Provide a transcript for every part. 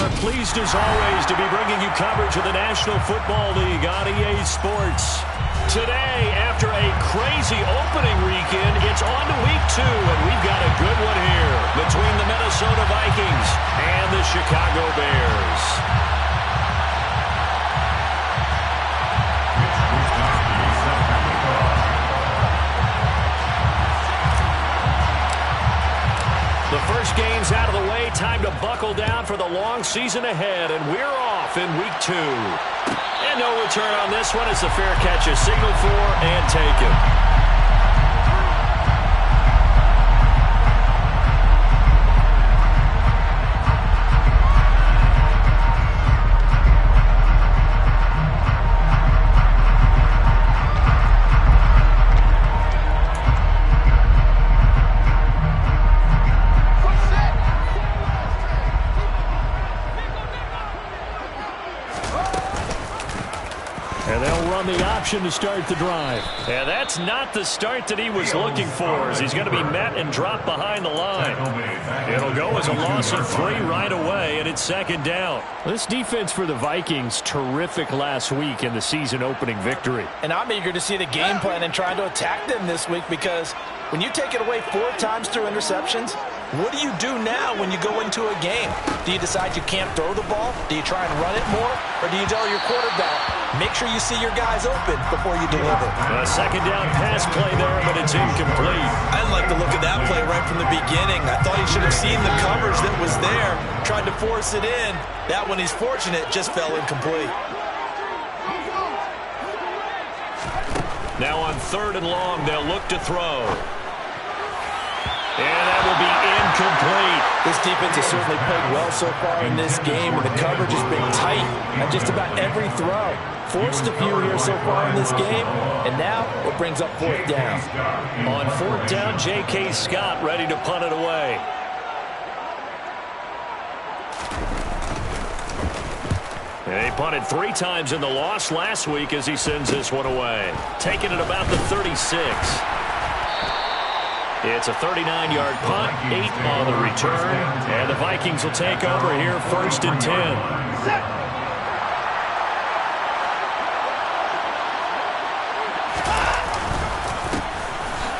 are pleased as always to be bringing you coverage of the National Football League on EA Sports. Today, after a crazy opening weekend, it's on to week 2, and we've got a good one here between the Minnesota Vikings and the Chicago Bears. The first game's out of the way. Time to buckle down for the long season ahead, and we're off in week 2. And no return on this one. It's a fair catch, a signal for, and taken. To start the drive. Yeah, that's not the start that he was looking for, as he's going to be met and dropped behind the line. It'll go as a loss of 3 right away, and it's second down. This defense for the Vikings, terrific last week in the season opening victory. And I'm eager to see the game plan and try to attack them this week, because when you take it away 4 times through interceptions, what do you do now when you go into a game? Do you decide you can't throw the ball? Do you try and run it more? Or do you tell your quarterback, make sure you see your guys open before you deliver? A second down pass play there, but it's incomplete. I like the look of that play right from the beginning. I thought he should have seen the coverage that was there, tried to force it in. That one, he's fortunate, just fell incomplete. Now on 3rd and long, they'll look to throw. And that will be incomplete. This defense has certainly played well so far in this game, and the coverage has been tight at just about every throw. Forced a few here so far in this game, and now it brings up 4th down. On 4th down, J.K. Scott ready to punt it away. They punted 3 times in the loss last week as he sends this one away. Taking it about the 36. It's a 39-yard punt, 8 on the return, and the Vikings will take over here 1st and 10.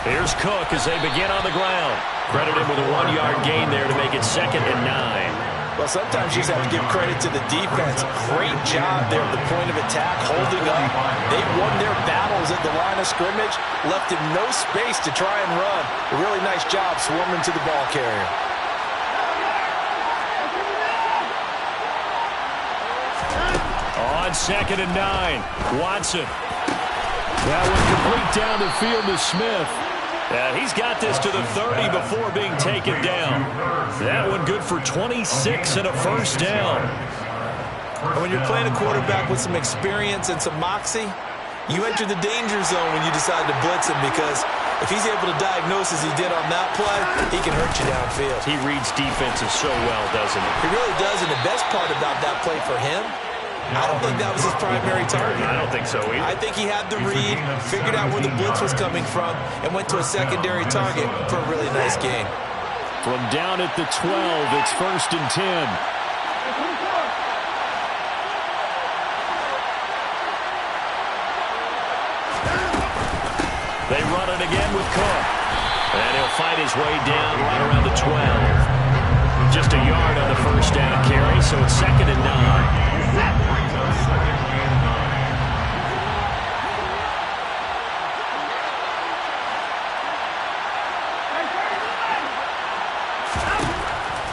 Here's Cook as they begin on the ground. Credit him with a 1-yard gain there to make it 2nd and 9. Well, sometimes you just have to give credit to the defense. Great job there at the point of attack, holding up. They won their battles at the line of scrimmage, left him no space to try and run. A really nice job swarming to the ball carrier. On 2nd and 9, Watson. That one complete down the field to Smith. He's got this to the 30 before being taken down. That one good for 26 and a 1st down. And when you're playing a quarterback with some experience and some moxie, you enter the danger zone when you decide to blitz him, because if he's able to diagnose as he did on that play, he can hurt you downfield. He reads defenses so well, doesn't he? He really does, and the best part about that play for him, I don't think that was his primary target. I don't think so either. I think he had the read, figured out where the blitz was coming from, and went to a secondary target for a really nice gain. From down at the 12, it's 1st and 10. They run it again with Cook. And he'll fight his way down right around the 12. Just a yard on the 1st down carry, so it's 2nd and 9.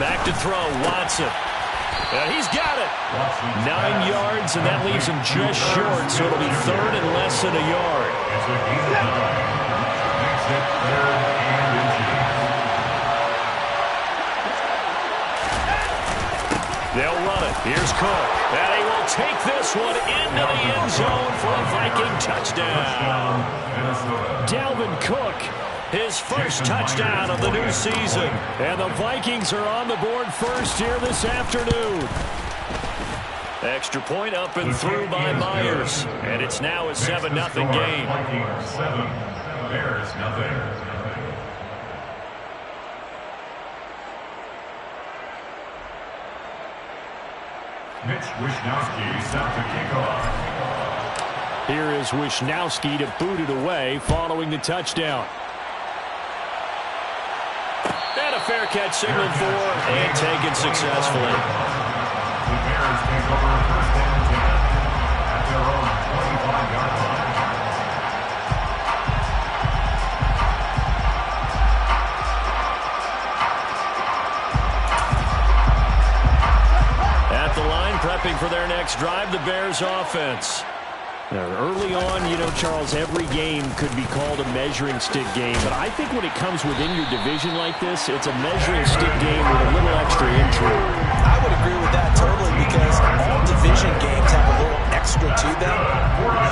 Back to throw, Watson. He's got it. 9 yards, and that leaves him just short, so it'll be 3rd and less than a yard. They'll run it. Here's Cook. And he will take this one into the end zone for a Viking touchdown. Dalvin Cook, his first touchdown of the new season. And the Vikings are on the board first here this afternoon. Extra point up and through by Myers. And it's now a 7-0 game. Vikings 7, Bears nothing. Mitch Wishnowsky set to kick off. Here is Wishnowsky to boot it away following the touchdown. And a fair catch signaled for and taken successfully. The Bears take over first and 10 at their own 25-yard line. At the line, prepping for their next drive, the Bears offense. Now, early on, you know, Charles, every game could be called a measuring stick game. But I think when it comes within your division like this, it's a measuring stick game with a little extra intrigue. I would agree with that totally because all division games have a little extra to them.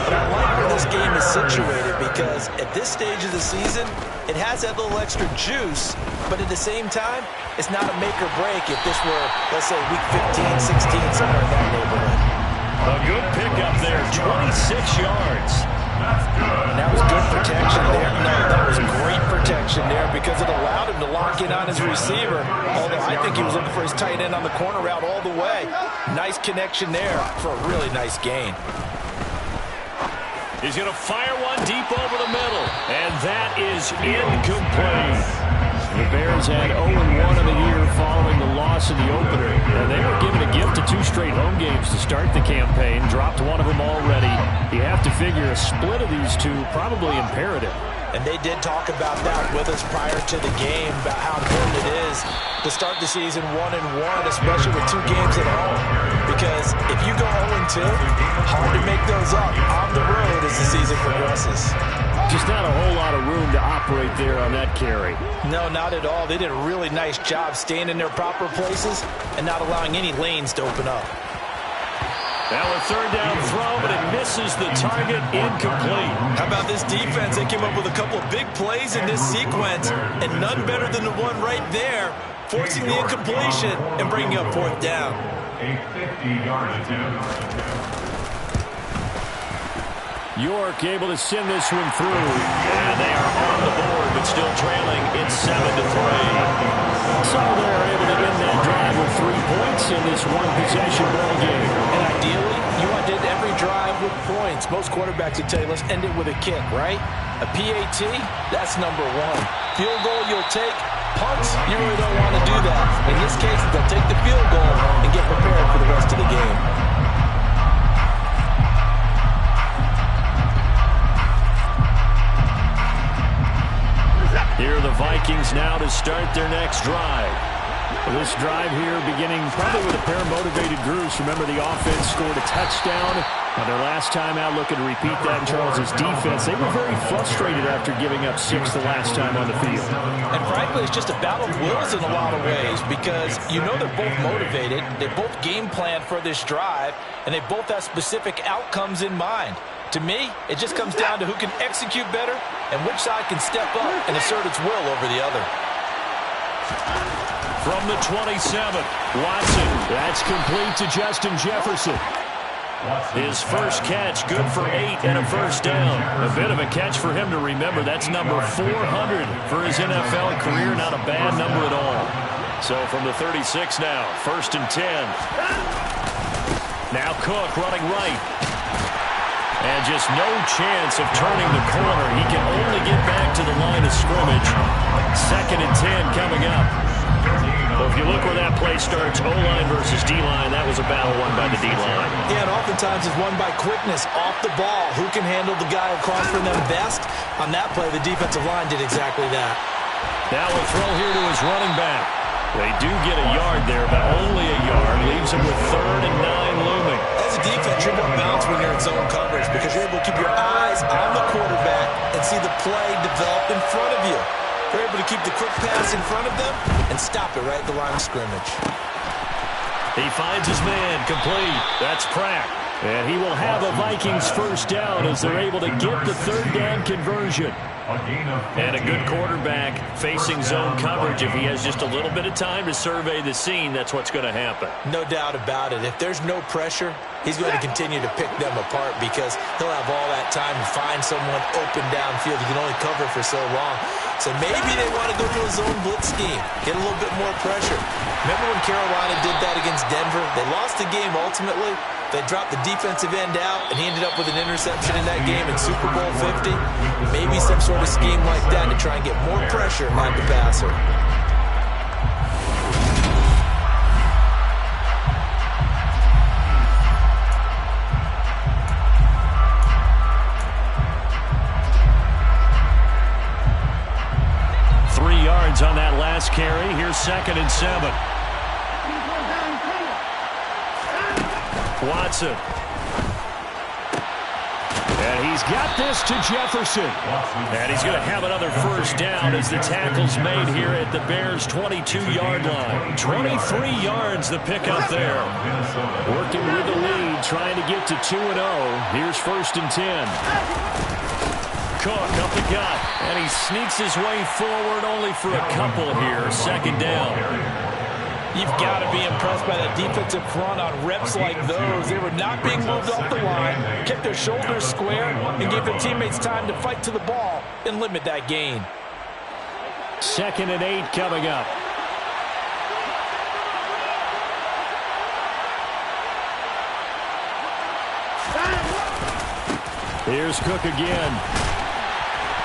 But I like where this game is situated because at this stage of the season, it has that little extra juice. But at the same time, it's not a make or break if this were, let's say, week 15, 16, somewhere in that neighborhood. A good pickup there, 26 yards. And that was good protection there. No, that was great protection there because it allowed him to lock in on his receiver. Although I think he was looking for his tight end on the corner route all the way. Nice connection there for a really nice gain. He's going to fire one deep over the middle. And that is incomplete. The Bears had 0-1 in the year following the loss in the opener. And they were given a gift of 2 straight home games to start the campaign. Dropped one of them already. You have to figure a split of these two probably imperative. And they did talk about that with us prior to the game, about how important it is to start the season 1-1, especially with 2 games at home. Because if you go 0-2, hard to make those up on the road as the season progresses. Just not a whole lot of room to operate there on that carry. No, not at all. They did a really nice job staying in their proper places and not allowing any lanes to open up. Now a third down throw, but it misses the target, incomplete. How about this defense? They came up with a couple of big plays in this sequence, and none better than the one right there, forcing the incompletion and bringing up 4th down. A 50-yard attempt. York able to send this one through. And they are on the board, but still trailing. It's 7-3. So they're able to end that drive with 3 points in this one-possession ball game. And ideally, you want to end every drive with points. Most quarterbacks would tell you, let's end it with a kick, right? A PAT, that's number 1. Field goal, you'll take. Punts, you really don't want to do that. In this case, they'll take the field goal and get prepared for the rest of the game. Here are the Vikings now to start their next drive. This drive here beginning probably with a pair of motivated groups. Remember, the offense scored a touchdown. Their last time out, looking to repeat that in Charles's defense. They were very frustrated after giving up 6 the last time on the field. And frankly, it's just a battle of wills in a lot of ways because you know they're both motivated. They both game plan for this drive, and they both have specific outcomes in mind. To me, it just comes down to who can execute better and which side can step up and assert its will over the other. From the 27, Watson. That's complete to Justin Jefferson. His first catch, good for 8 and a first down. A bit of a catch for him to remember. That's number 400 for his NFL career. Not a bad number at all. So from the 36 now, 1st and 10. Now Cook running right. And just no chance of turning the corner. He can only get back to the line of scrimmage. 2nd and 10 coming up. Well, if you look where that play starts, O-line versus D-line, that was a battle won by the D-line. Yeah, and oftentimes it's won by quickness off the ball. Who can handle the guy across from them best? On that play, the defensive line did exactly that. Now a throw here to his running back. They do get a yard there, but only a yard. Leaves him with 3rd and 9 looming. As a defense, you're more balanced when you're in zone coverage because you're able to keep your eyes on the quarterback and see the play develop in front of you. You're able to keep the quick pass in front of them and stop it right at the line of scrimmage. He finds his man, complete. That's Pratt. And he will have a Vikings first down as they're able to get the 3rd down conversion. And a good quarterback facing zone coverage. If he has just a little bit of time to survey the scene, that's what's going to happen. No doubt about it. If there's no pressure, he's going to continue to pick them apart because he'll have all that time to find someone open downfield. He can only cover for so long. So maybe they want to go to a zone blitz scheme, get a little bit more pressure. Remember when Carolina did that against Denver? They lost the game ultimately. They dropped the defensive end out, and he ended up with an interception in that game in Super Bowl 50. Maybe some sort of scheme like that to try and get more pressure at the passer. On that last carry. Here's 2nd and 7. Watson. And he's got this to Jefferson. And he's going to have another first down as the tackle's made here at the Bears' 22-yard line. 23 yards the pickup there. Working with the lead, trying to get to 2-0. Here's 1st and 10. Cook up the gut, and he sneaks his way forward only for a couple here. 2nd down. You've got to be impressed by that defensive front on reps like those. They were not being moved off the line, kept their shoulders square, and gave their teammates time to fight to the ball and limit that gain. 2nd and 8 coming up. Here's Cook again.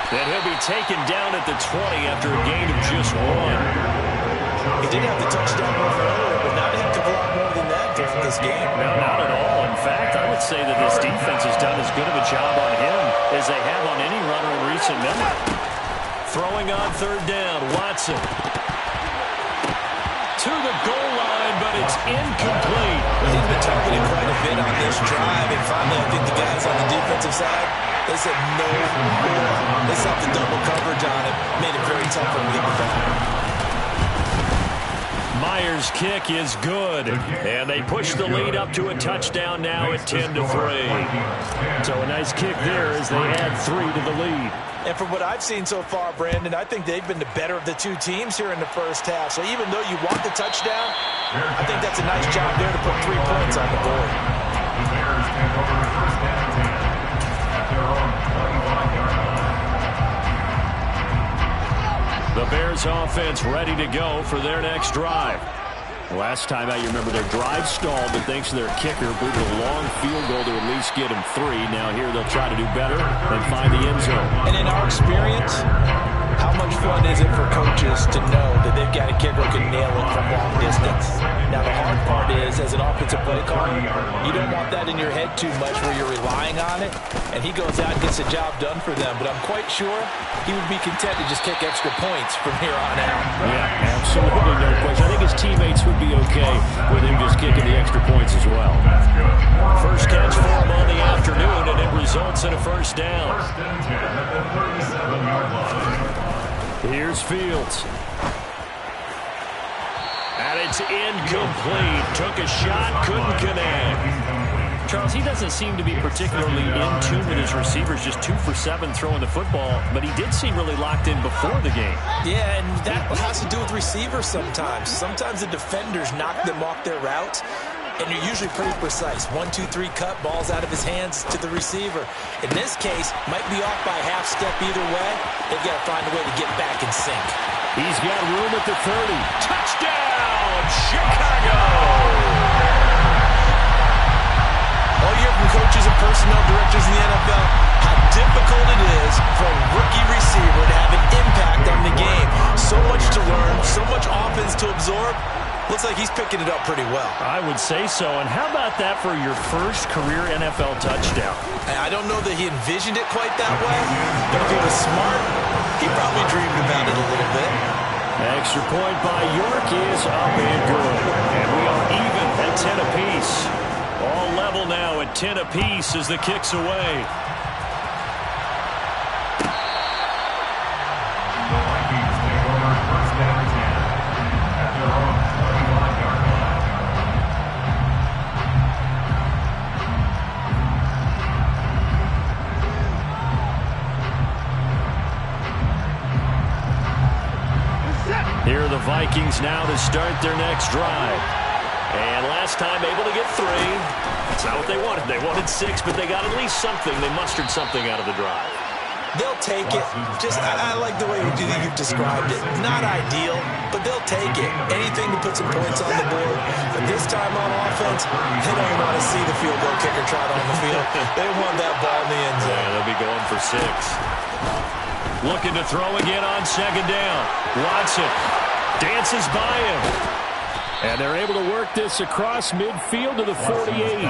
And he'll be taken down at the 20 after a gain of just 1. He did have the touchdown run earlier, but not a heck of a lot more than that throughout this game. No, not at all. In fact, I would say that this defense has done as good of a job on him as they have on any runner in recent memory. Throwing on 3rd down, Watson. To the goal line, but it's incomplete. He's been targeted quite a bit on this drive, and finally I think the guys on the defensive side, they said no more. They stopped the double coverage on him, made it very tough for him to get the ball. Myers' kick is good, and they push the lead up to a touchdown now at 10-3. So a nice kick there as they add 3 to the lead. And from what I've seen so far, Brandon, I think they've been the better of the two teams here in the first half. So even though you want the touchdown, I think that's a nice job there to put 3 points on the board. The Bears take over 1st and 10 at their own 25-yard line. The Bears offense ready to go for their next drive. Last time out, you remember their drive stalled, but thanks to their kicker, booted a long field goal to at least get them 3. Now here they'll try to do better and find the end zone. And in our experience, how much fun is it for coaches to know that they've got a kicker who can nail it from long distance? Now the hard part is, as an offensive play caller, you don't want that in your head too much where you're relying on it, and he goes out and gets the job done for them. But I'm quite sure he would be content to just kick extra points from here on out. Yeah, absolutely, no question. I think his teammates would be okay with him just kicking the extra points as well. First catch for him on the afternoon, and it results in a first down. 1st and 10 at the 37-yard line. Here's Fields. And it's incomplete. Took a shot, couldn't connect. Charles, he doesn't seem to be particularly in tune with his receivers, just 2 for 7 throwing the football, but he did seem really locked in before the game. Yeah, and that has to do with receivers sometimes. Sometimes the defenders knock them off their routes, and you're usually pretty precise. 1, 2, 3 cut, balls out of his hands to the receiver. In this case, might be off by half step either way. They've got to find a way to get back in sync. He's got room at the 30. Touchdown, Chicago! All year from coaches and personnel directors in the NFL, how difficult it is for a rookie receiver to have an impact on the game. So much to learn, so much offense to absorb. Looks like he's picking it up pretty well. I would say so. And how about that for your first career NFL touchdown? I don't know that he envisioned it quite that way, but if he was smart, he probably dreamed about it a little bit. Extra point by York is up and good. And we are even at 10 apiece. All level now at 10 apiece as the kick's away. The Vikings take over 1st and 10 at their own 25-yard line. offense now to start their next drive. And last time able to get 3. That's not what they wanted. They wanted 6, but they got at least something. They mustered something out of the drive. They'll take it. I like the way you've described it. Not ideal, but they'll take it. Anything to put some points on the board. But this time on offense, they don't want to see the field goal kicker trot on the field. They want that ball in the end zone. Yeah, they'll be going for 6. Looking to throw again on second down. Watson dances by him. And they're able to work this across midfield to the 48.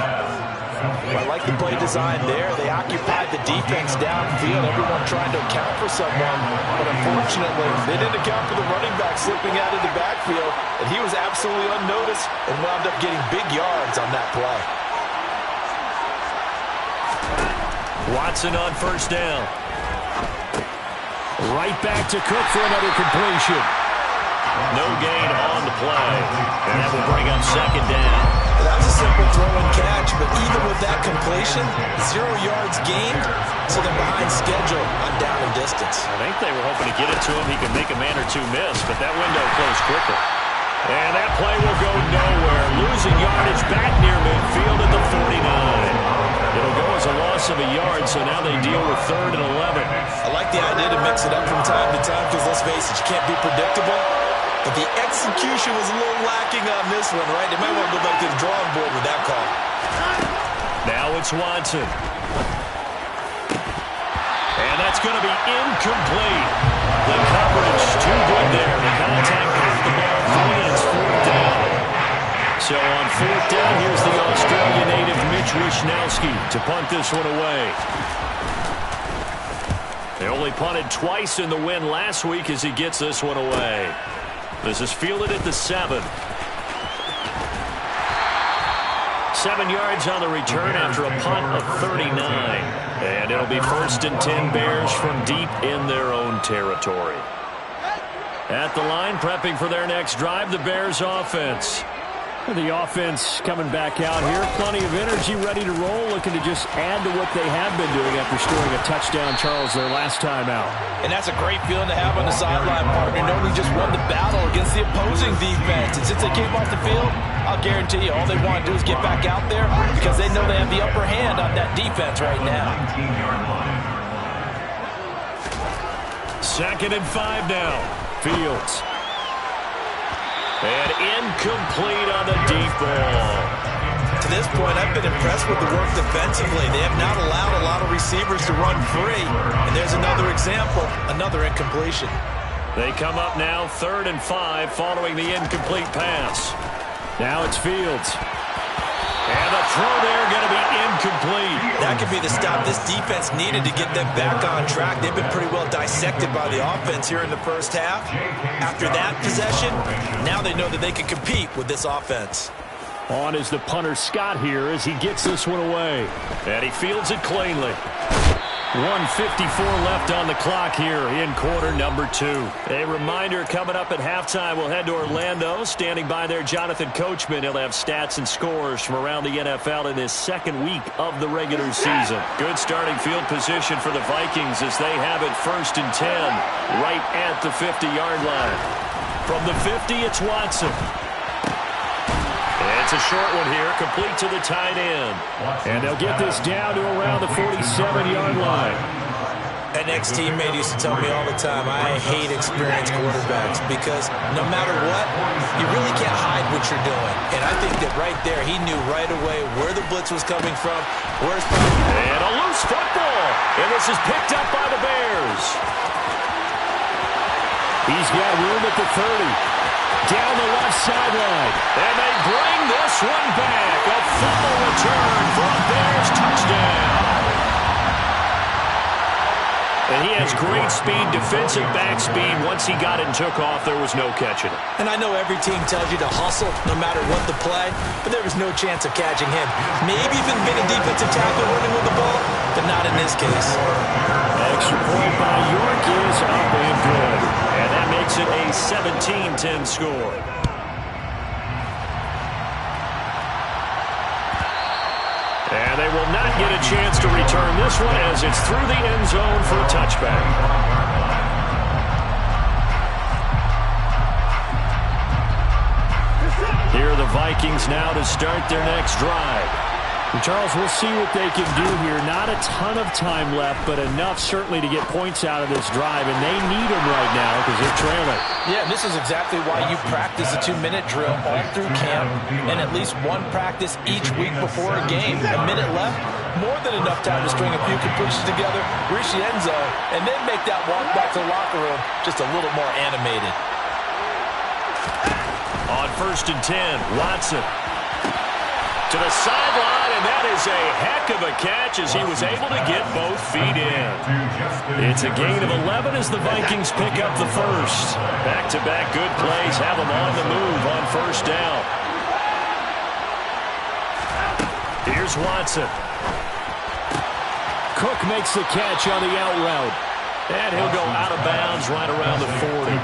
I like the play design there. They occupied the defense downfield, everyone trying to account for someone. But unfortunately, they didn't account for the running back slipping out of the backfield. And he was absolutely unnoticed and wound up getting big yards on that play. Watson on first down. Right back to Cook for another completion. No gain on the play. And that will bring up second down. That was a simple throw and catch, but even with that completion, 0 yards gained, so they're behind schedule on down and distance. I think they were hoping to get it to him. He could make a man or two miss, but that window closed quickly. And that play will go nowhere. Losing yardage back near midfield at the 49. It'll go as a loss of a yard, so now they deal with 3rd and 11. I like the idea to mix it up from time to time because, let's face it, you can't be predictable. But the execution was a little lacking on this one, right? They might want to go back to the drawing board with that call. Now it's Watson. And that's going to be incomplete. The coverage too good there. The contact off the ball. It's 4th down. So on 4th down, here's the Australian native Mitch Wishnowsky to punt this one away. They only punted twice in the win last week as he gets this one away. This is fielded at the 7. 7 yards on the return after a punt of 39. And it'll be 1st and 10 Bears from deep in their own territory. At the line, prepping for their next drive, the Bears offense. The offense coming back out here. Plenty of energy, ready to roll, looking to just add to what they have been doing after scoring a touchdown, Charles, their last time out. And that's a great feeling to have on the sideline, partner, knowing you just won the battle against the opposing defense. And since they came off the field, I'll guarantee you all they want to do is get back out there because they know they have the upper hand on that defense right now. 2nd and 5 now. Fields. And incomplete on the deep ball. To this point, I've been impressed with the work defensively. They have not allowed a lot of receivers to run free. And there's another example, another incompletion. They come up now 3rd and 5 following the incomplete pass. Now it's Fields. And the throw there going to be incomplete. That could be the stop this defense needed to get them back on track. They've been pretty well dissected by the offense here in the first half. After that possession, now they know that they can compete with this offense. On is the punter Scott here as he gets this one away. And he fields it cleanly. 1:54 left on the clock here in quarter number 2. A reminder coming up at halftime, we'll head to Orlando. Standing by there, Jonathan Coachman. He'll have stats and scores from around the NFL in this 2nd week of the regular season. Good starting field position for the Vikings as they have it 1st and 10 right at the 50-yard line. From the 50, it's Watson. It's a short one here, complete to the tight end. And they'll get this down to around the 47-yard line. An ex-teammate used to tell me all the time, I hate experienced quarterbacks because no matter what, you really can't hide what you're doing. And I think that right there, he knew right away where the blitz was coming from. And a loose football. And this is picked up by the Bears. He's got room at the 30. Down the left sideline. And they bring this one back. A fumble return for a Bears touchdown. And he has great speed, defensive back speed. Once he got it and took off, there was no catching it. And I know every team tells you to hustle no matter what the play, but there was no chance of catching him. Maybe even been a defensive tackle running with the ball, but not in this case. Extra point by York is up and good. And that makes it a 17-10 score. And they will not get a chance to return this one as it's through the end zone for a touchback. the Vikings now to start their next drive. And Charles, we'll see what they can do here. Not a ton of time left, but enough certainly to get points out of this drive, and they need them right now because they're trailing. Yeah, this is exactly why you practice a 2-minute drill all through camp and at least one practice each week before a game. A minute left, more than enough time to string a few completions together, reach the end zone, and then make that walk back to the locker room just a little more animated. On 1st and 10, Watson to the sideline, and that is a heck of a catch as he was able to get both feet in. It's a gain of 11 as the Vikings pick up the first. Back-to-back good plays have them on the move on 1st down. Here's Watson. Cook makes the catch on the out route. And he'll go out of bounds right around the 40.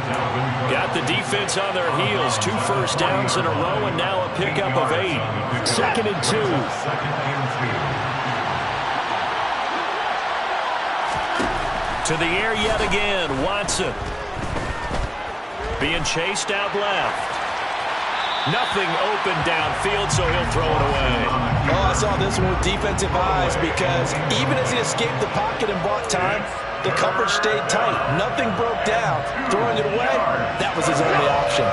Got the defense on their heels. 2 first downs in a row, and now a pickup of 8. 2nd and 2. To the air yet again, Watson. Being chased out left. Nothing open downfield, so he'll throw it away. Oh, I saw this one with defensive eyes because even as he escaped the pocket and bought time, the coverage stayed tight. Nothing broke down. Throwing it away, that was his only option.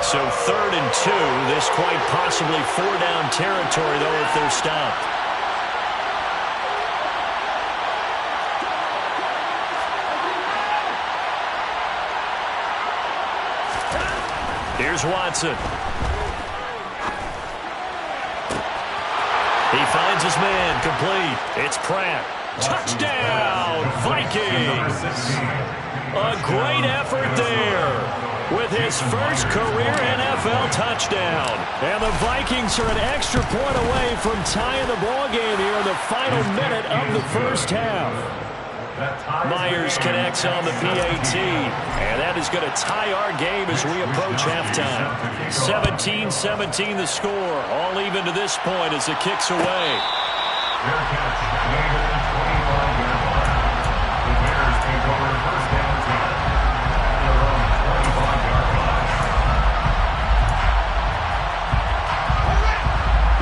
So 3rd and 2. This quite possibly 4-down territory, though, if they're stopped. Here's Watson. He finds his man, complete. It's Pratt. Touchdown, Vikings! A great effort there with his first career NFL touchdown. And the Vikings are an extra point away from tying the ball game here in the final minute of the first half. Myers connects on the PAT, and that is going to tie our game as we approach halftime. 17-17 the score, all even to this point as the kick's away.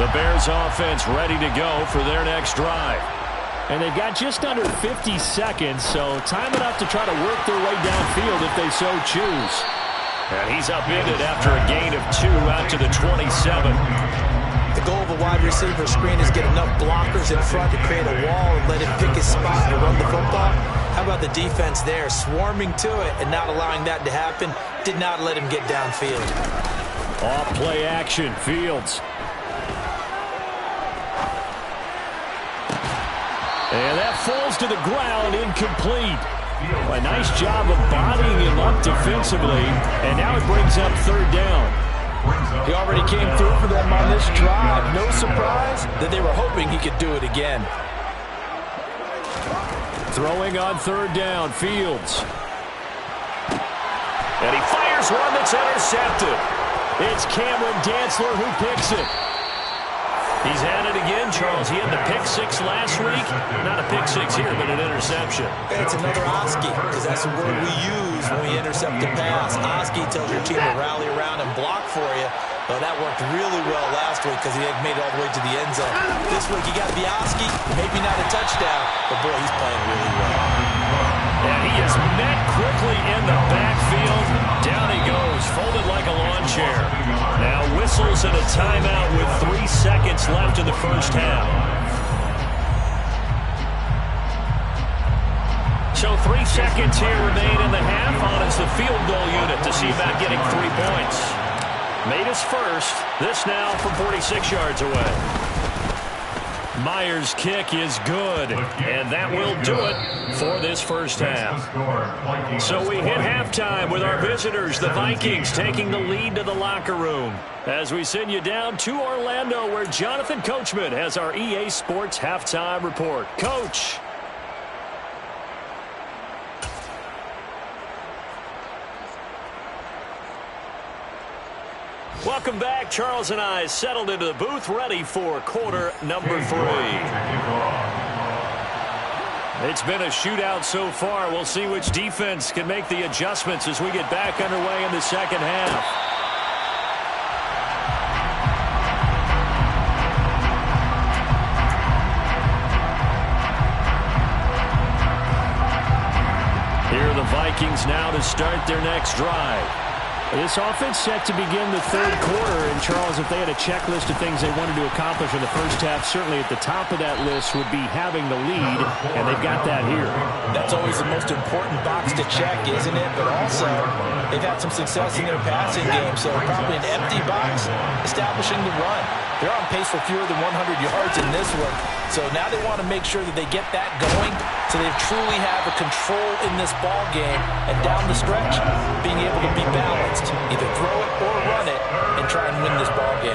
The Bears offense ready to go for their next drive. And they've got just under 50 seconds, so time enough to try to work their way downfield if they so choose. And he's upended after a gain of 2 out to the 27. The goal of a wide receiver screen is get enough blockers in front to create a wall and let him pick his spot to run the football. How about the defense there, swarming to it and not allowing that to happen? Did not let him get downfield. Off play action, Fields. And that falls to the ground, incomplete. A nice job of bodying him up defensively, and now it brings up 3rd down. He already came through for them on this drive. No surprise that they were hoping he could do it again. Throwing on 3rd down, Fields. And he fires one that's intercepted. It's Cameron Dantzler who picks it. He's had it again, Charles. He had the pick 6 last week. Not a pick 6 here, but an interception. It's another Oski, because that's the word we use when we intercept a pass. Oski tells your team to rally around and block for you. Well, that worked really well last week because he had made it all the way to the end zone. This week he got the Oski, maybe not a touchdown, but boy, he's playing really well. And he is met quickly in the backfield. Down he goes, folded like a lawn chair. Now whistles and a timeout with 3 seconds left in the first half. So 3 seconds here remain in the half. On is the field goal unit to see about getting 3 points. Made his first. This now from 46 yards away. Myers' kick is good, and that will do it for this first half. So we hit halftime with our visitors, the Vikings, taking the lead to the locker room as we send you down to Orlando, where Jonathan Coachman has our EA Sports halftime report. Coach. Welcome back. Charles and I settled into the booth, ready for quarter number 3. It's been a shootout so far. We'll see which defense can make the adjustments as we get back underway in the second half. Vikings now to start their next drive. This offense set to begin the third quarter. And, Charles, if they had a checklist of things they wanted to accomplish in the first half, certainly at the top of that list would be having the lead, and they've got that here. That's always the most important box to check, isn't it? But also, they've had some success in their passing game, so probably an empty box establishing the run. They're on pace for fewer than 100 yards in this one, so now they want to make sure that they get that going so they truly have a control in this ball game, and down the stretch, being able to be balanced, either throw it or run it, and try and win this ball game.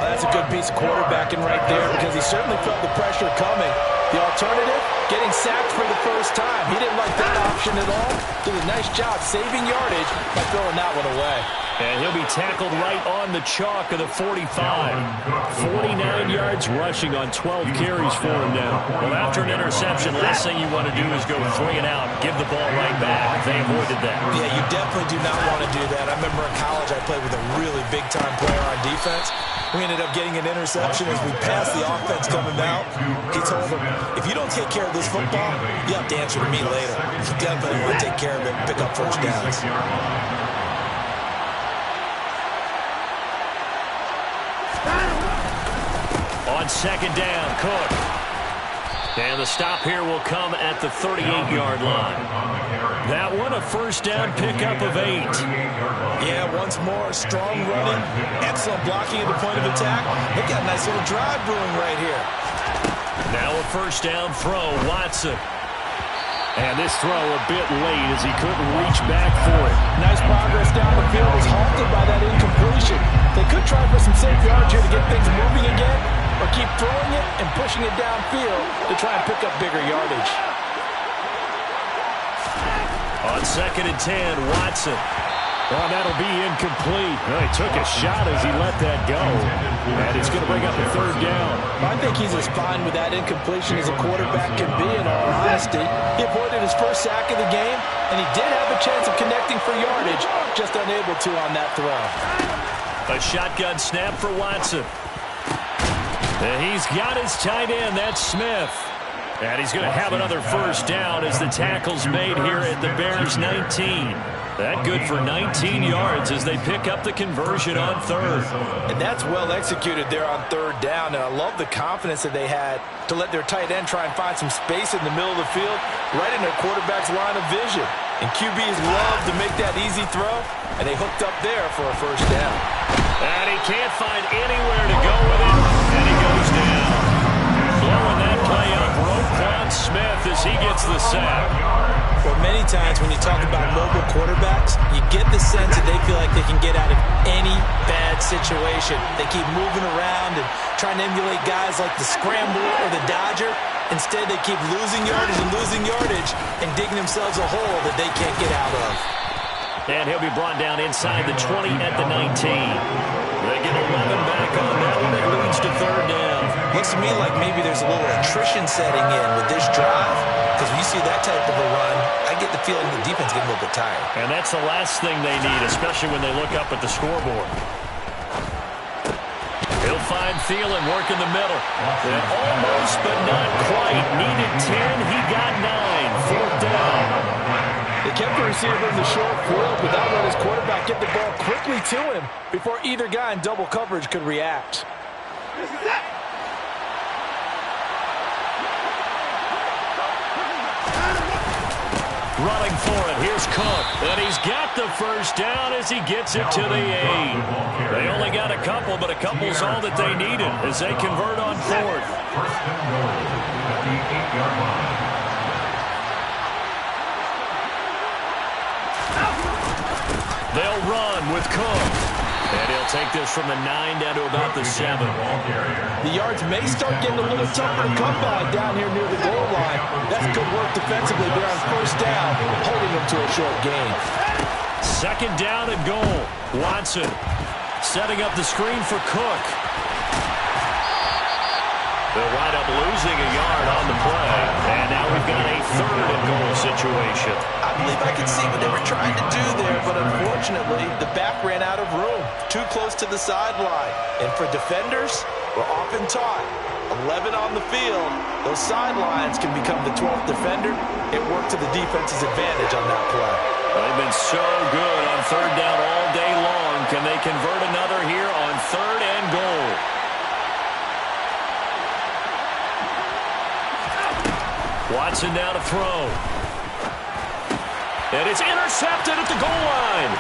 Well, that's a good piece of quarterbacking right there because he certainly felt the pressure coming. The alternative, getting sacked for the first time. He didn't like that option at all. Did a nice job saving yardage by throwing that one away. And he'll be tackled right on the chalk of the 45. 49 yards rushing on 12 carries for him now. Well, after an interception, last thing you want to do is go 3 and out, give the ball right back. They avoided that. Yeah, you definitely do not want to do that. I remember in college I played with a really big-time player on defense. We ended up getting an interception as we passed the offense coming out. He told him, if you don't take care of this football, you have to answer to me later. You definitely want to take care of it and pick up first downs. On second down, Cook. And the stop here will come at the 38-yard line. That one, a first down pickup of 8. Yeah, once more, strong running, excellent blocking at the point of attack. They got a nice little drive brewing right here. Now a first down throw, Watson. And this throw a bit late as he couldn't reach back for it. Nice progress down the field was halted by that incompletion. They could try for some safe yards here to get things moving again, or keep throwing it and pushing it downfield to try and pick up bigger yardage. On second and 10, Watson. Oh, that'll be incomplete. Well, he took a shot as he let that go. And it's going to bring up a third down. I think he's as fine with that incompletion as a quarterback can be, in all honesty. He avoided his first sack of the game, and he did have a chance of connecting for yardage, just unable to on that throw. A shotgun snap for Watson. And he's got his tight end. That's Smith. And he's going to have another first down as the tackle's made here at the Bears' 19. That good for 19 yards as they pick up the conversion on third. And that's well executed there on third down. And I love the confidence that they had to let their tight end try and find some space in the middle of the field, right in their quarterback's line of vision. And QBs love to make that easy throw, and they hooked up there for a first down. And he can't find anywhere to go with it, and he goes down. Blowing that play up, Roquan Smith as he gets the sack. Well, many times when you talk about mobile quarterbacks, you get the sense that they feel like they can get out of any bad situation. They keep moving around and trying to emulate guys like the Scrambler or the Dodger. Instead, they keep losing yardage and digging themselves a hole that they can't get out of. And he'll be brought down inside the 20 at the 19. They get 11 back on that one. It leads to third down. Looks to me like maybe there's a little attrition setting in with this drive, because when you see that type of a run, I get the feeling the defense getting a little bit tired. And that's the last thing they need, especially when they look up at the scoreboard. He'll find Thielen working the middle. And almost, but not quite. Needed 10. He got 9. Fourth down. They kept the receiver in the short field, but that let his quarterback get the ball quickly to him before either guy in double coverage could react. Running for it. Here's Cook. And he's got the first down as he gets it to the 8. They only got a couple, but a couple's all that they needed as they convert on fourth. First and goal at the 8-yard line. They'll run with Cook. And he'll take this from the 9 down to about the 7. The yards may start getting a little tougher to come by down here near the goal line. That's good work defensively there on first down, holding them to a short gain. Second down and goal. Watson setting up the screen for Cook. They'll wind up losing a yard on the play. And now we've got a third and goal situation. I believe I could see what they were trying to do there, but unfortunately, the back ran out of room. Too close to the sideline. And for defenders, We're often taught 11 on the field, those sidelines can become the 12th defender. It worked to the defense's advantage on that play. They've been so good on third down all day long. Can they convert another here on third and goal? Watson now to throw. And it's intercepted at the goal line.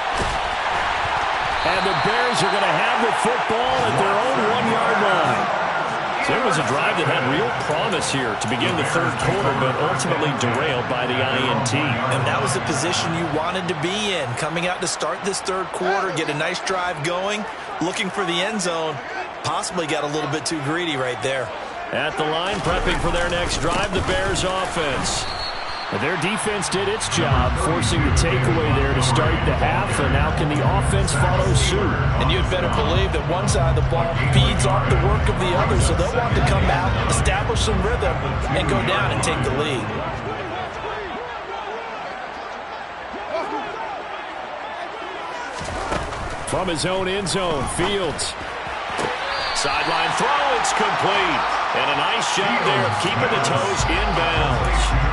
And the Bears are going to have the football at their own 1-yard line. So it was a drive that had real promise here to begin the third quarter, but ultimately derailed by the INT. And that was the position you wanted to be in. Coming out to start this third quarter, get a nice drive going, looking for the end zone. Possibly got a little bit too greedy right there. At the line, prepping for their next drive, the Bears offense. But their defense did its job, forcing the takeaway there to start the half, and now can the offense follow suit? And you'd better believe that one side of the ball feeds off the work of the other, so they'll want to come out, establish some rhythm, and go down and take the lead. From his own end zone, Fields. Sideline throw, it's complete. And a nice job there of keeping the toes inbounds.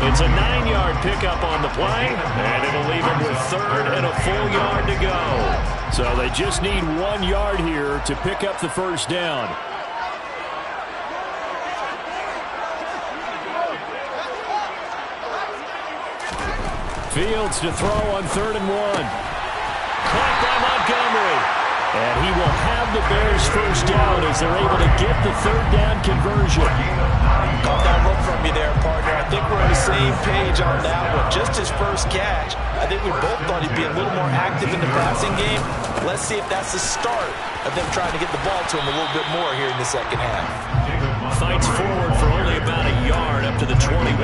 It's a 9-yard pickup on the play, and it'll leave him with third and a full yard to go. So they just need 1 yard here to pick up the first down. Fields to throw on 3rd and 1. Caught by Montgomery. And he will have the Bears first down as they're able to get the third down conversion. Caught that look from you there, partner. I think we're on the same page on that one. Just his first catch. I think we both thought he'd be a little more active in the passing game. Let's see if that's the start of them trying to get the ball to him a little bit more here in the second half. Fights forward for only about a yard up to the 21.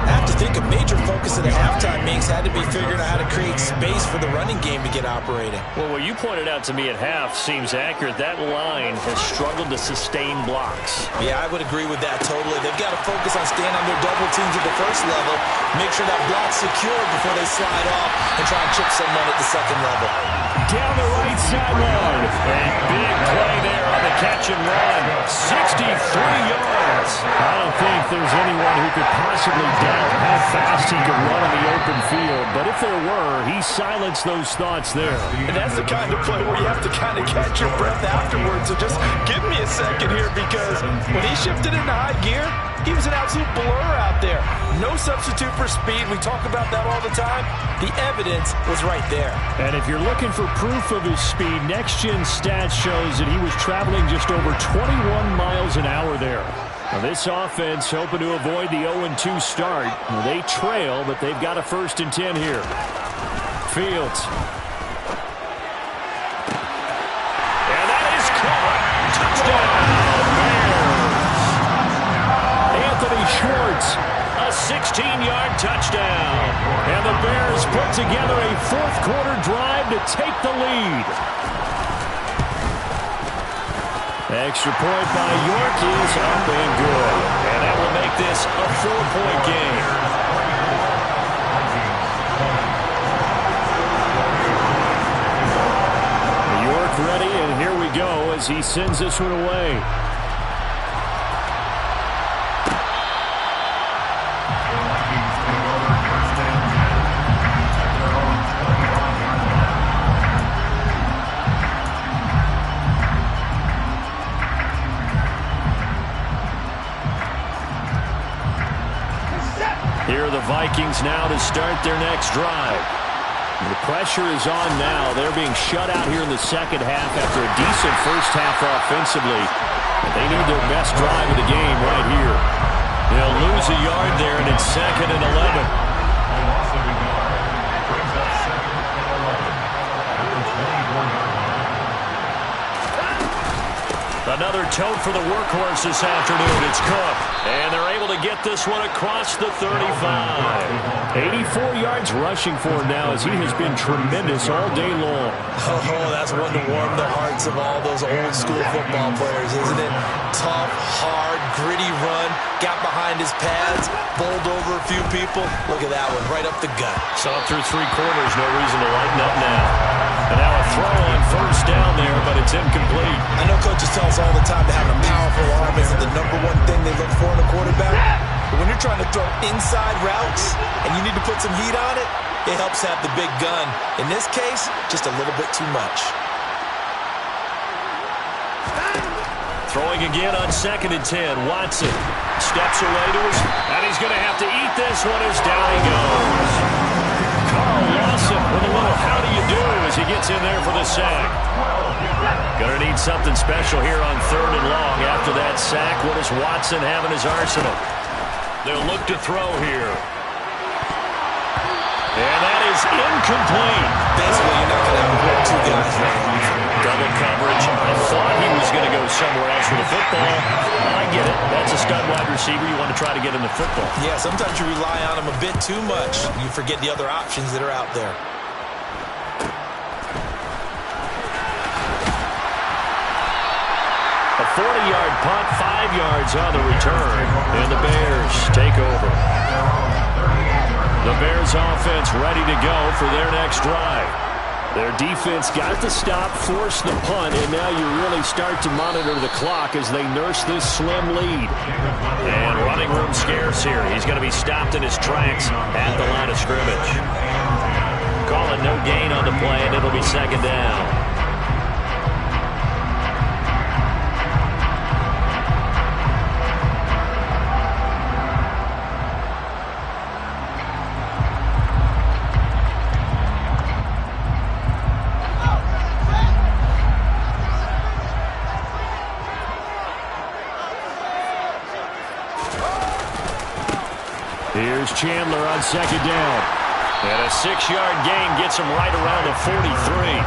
I have to think a major focus of the halftime meetings had to be figuring out how to create space for the running game to get operating. Well, what you pointed out to me at half seems accurate. That line has struggled to sustain blocks. Yeah, I would agree with that totally. They've got to focus on staying on their double teams at the first level, make sure that block's secured before they slide off and try and chip someone at the second level. Down the right sideline. And big play there on the catch and run. 63 yards. I don't think there's anyone who could possibly doubt how fast he could run on the open field. But if there were, he silenced those thoughts there. And that's the kind of play where you have to kind of catch your breath afterwards. So just give me a second here, because when he shifted into high gear, he was an absolute blur out there. No substitute for speed. We talk about that all the time. The evidence was right there. And if you're looking for proof of his speed, Next Gen Stats shows that he was traveling just over 21 miles an hour there. Now this offense hoping to avoid the 0-2 start. Well, they trail, but they've got a 1st and 10 here. Fields. And that is caught. Touchdown, Bears. Anthony Schwartz. A 16-yard touchdown. And the Bears put together a 4th quarter drive to take the lead. Extra point by York is up and good. And that will make this a 4-point game. York ready, and here we go as he sends this one away. Here are the Vikings now to start their next drive. The pressure is on now. They're being shut out here in the second half after a decent first half offensively. They need their best drive of the game right here. They'll lose a yard there, and it's 2nd and 11. Another tote for the workhorse this afternoon. It's Cook. And they're able to get this one across the 35. 84 yards rushing for him now as he has been tremendous all day long. Oh, that's one to warm the hearts of all those old school football players, isn't it? Tough, hard, gritty run. Got behind his pads, bowled over a few people. Look at that one, right up the gut. Saw through 3 quarters, no reason to lighten up now. And now a throw on 1st down there, but it's It's incomplete. I know coaches tell us all the time that having a powerful arm isn't the #1 thing they look for in a quarterback. But when you're trying to throw inside routes and you need to put some heat on it, it helps have the big gun. In this case, just a little bit too much. Throwing again on 2nd and 10. Watson steps away to his, and he's going to have to eat this one as down he goes. Carl Lawson with a little how do you do as he gets in there for the sack. Going to need something special here on 3rd and long after that sack. What does Watson have in his arsenal? They'll look to throw here. And that is incomplete. Basically, you're not going to have two guys running. Double coverage. I thought he was going to go somewhere else with the football. I get it. That's a stud wide receiver. You want to try to get him the football. Yeah, sometimes you rely on him a bit too much. You forget the other options that are out there. A 40-yard punt, 5 yards on the return. And the Bears take over. The Bears offense ready to go for their next drive. Their defense got the stop, forced the punt, and now you really start to monitor the clock as they nurse this slim lead. And running room scarce here. He's going to be stopped in his tracks at the line of scrimmage. Calling no gain on the play, and it'll be 2nd down. Here's Chandler on 2nd down. And a 6-yard gain gets him right around the 43.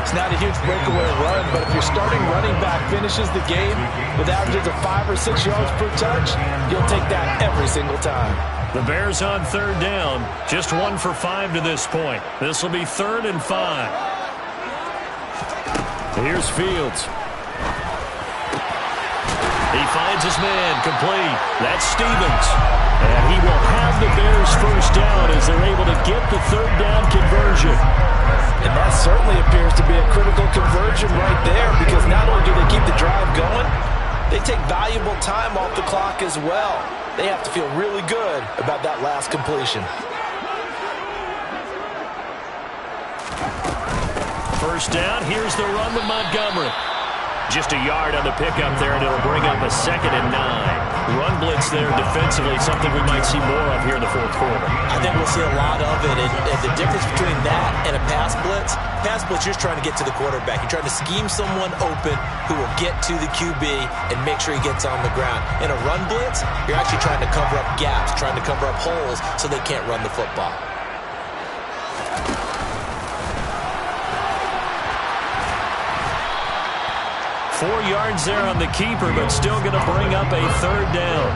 It's not a huge breakaway run, but if your starting running back finishes the game with averages of 5 or 6 yards per touch, you'll take that every single time. The Bears on 3rd down. Just 1 for 5 to this point. This will be 3rd and 5. Here's Fields. He finds his man, complete. That's Stevens. And he will have the Bears first down as they're able to get the 3rd down conversion. And that certainly appears to be a critical conversion right there, because not only do they keep the drive going, they take valuable time off the clock as well. They have to feel really good about that last completion. First down, here's the run to Montgomery. Just a yard on the pickup there, and it'll bring up a 2nd and 9. Run blitz there defensively, something we might see more of here in the 4th quarter. I think we'll see a lot of it, and the difference between that and a pass blitz, you're just trying to get to the quarterback. You're trying to scheme someone open who will get to the QB and make sure he gets on the ground. In a run blitz, you're actually trying to cover up gaps, trying to cover up holes so they can't run the football. 4 yards there on the keeper, but still going to bring up a 3rd down.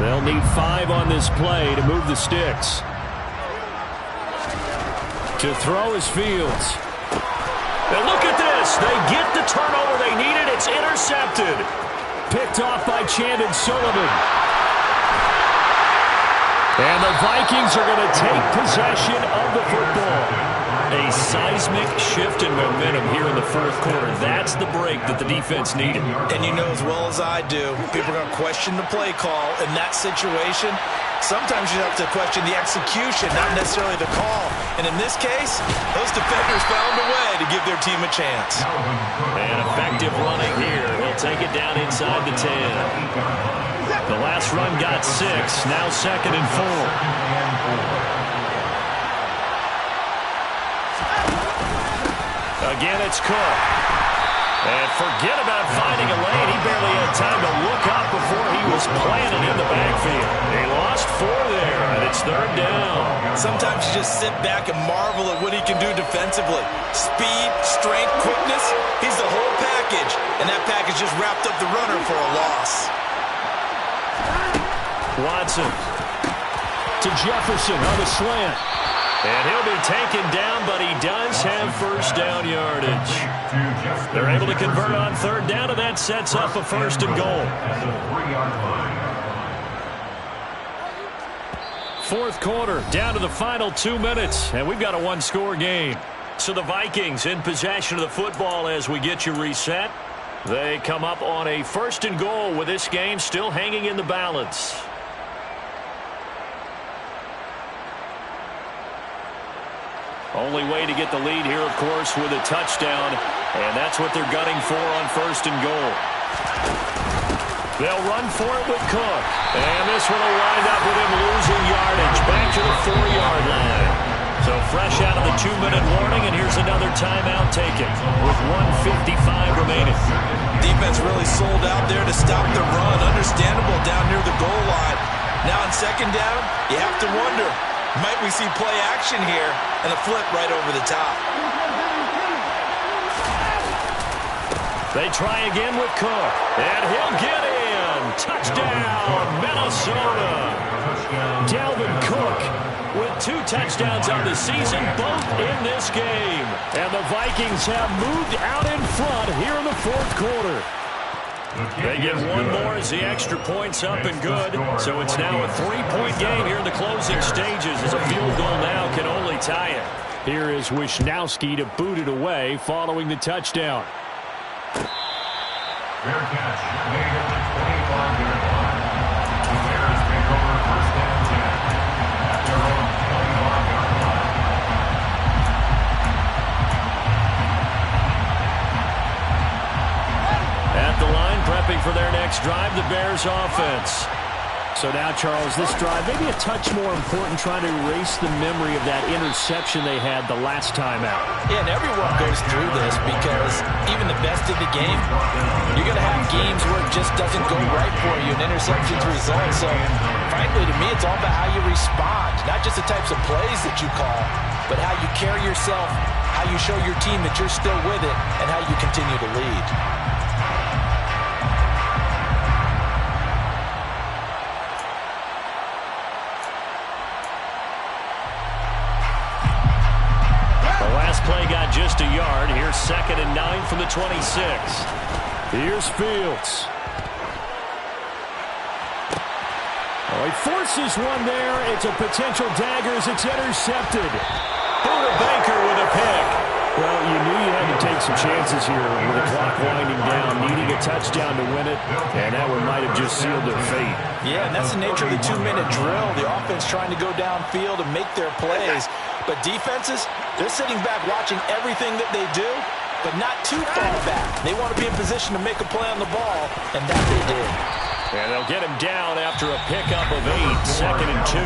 They'll need 5 on this play to move the sticks. To throw is Fields. And look at this. They get the turnover they needed. It's intercepted. Picked off by Chandon Sullivan. And the Vikings are going to take possession of the football. A seismic shift in momentum here in the 4th quarter. That's the break that the defense needed. And you know as well as I do, people are going to question the play call in that situation. Sometimes you have to question the execution, not necessarily the call. And in this case, those defenders found a way to give their team a chance. And effective running here. He'll take it down inside the 10. The last run got 6. Now 2nd and 4. Again, it's Cook. And forget about finding a lane. He barely had time to look up before he was planted in the backfield. He lost 4 there, and it's 3rd down. Sometimes you just sit back and marvel at what he can do defensively. Speed, strength, quickness. He's the whole package. And that package just wrapped up the runner for a loss. Watson to Jefferson on the slant. And he'll be taken down, but he does have first down yardage. They're able to convert on 3rd down, and that sets up a 1st and goal. fourth quarter, down to the final 2 minutes, and we've got a one-score game. So the Vikings in possession of the football as we get you reset. They come up on a 1st and goal with this game still hanging in the balance. Only way to get the lead here, of course, with a touchdown, and that's what they're gunning for on 1st and goal. They'll run for it with Cook, and this one will wind up with him losing yardage back to the 4-yard line. So fresh out of the 2-minute warning, and here's another timeout taken with 1:55 remaining. Defense really sold out there to stop the run. Understandable down near the goal line. Now on 2nd down, you have to wonder, might we see play action here and a flip right over the top? They try again with Cook, and he'll get in. Touchdown, Minnesota. Dalvin Cook with 2 touchdowns on the season, both in this game. And the Vikings have moved out in front here in the 4th quarter. They get one more as the extra point's up and good. So it's now a 3-point game here in the closing stages as a field goal now can only tie it. Here is Wisnowski to boot it away following the touchdown. Fair catch made at the 25-yard line. The Bears take over 1st and 10 at their own 25-yard line. At the line, prepping for their next drive, the Bears offense. So now, Charles, this drive maybe a touch more important, trying to erase the memory of that interception they had the last time out. Yeah, and everyone goes through this because even the best of the game, you're going to have games where it just doesn't go right for you, and interceptions result. So, frankly, to me, it's all about how you respond, not just the types of plays that you call, but how you carry yourself, how you show your team that you're still with it, and how you continue to lead. Play got just a yard. Here's 2nd and 9 from the 26. Here's Fields. Oh, he forces one there. It's a potential dagger as it's intercepted. Buda Baker with a pick. Well, you knew you had to take some chances here with the clock winding down, needing a touchdown to win it, and that one might have just sealed their fate. Yeah, and that's the nature of the 2-minute drill. The offense trying to go downfield and make their plays. But defenses, they're sitting back watching everything that they do, but not too far back. They want to be in position to make a play on the ball, and that they did. And they'll get him down after a pickup of 8, 2nd and 2.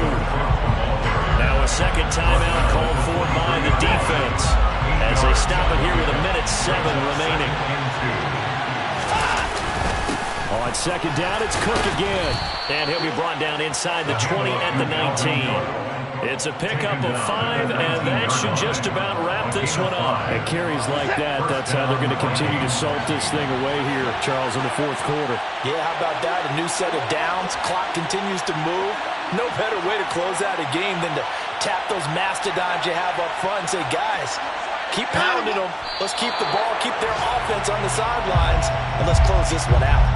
Now a second timeout called for by the defense as they stop it here with 1:07 remaining. On 2nd down, it's Cook again. And he'll be brought down inside the 20 at the 19. It's a pickup of 5, and that should just about wrap this one up. And carries like that, that's how they're going to continue to salt this thing away here, Charles, in the 4th quarter. Yeah, how about that? A new set of downs. Clock continues to move. No better way to close out a game than to tap those mastodons you have up front and say, guys, keep pounding them. Let's keep the ball, keep their offense on the sidelines, and let's close this one out.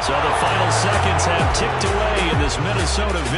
So the final seconds have ticked away in this Minnesota victory.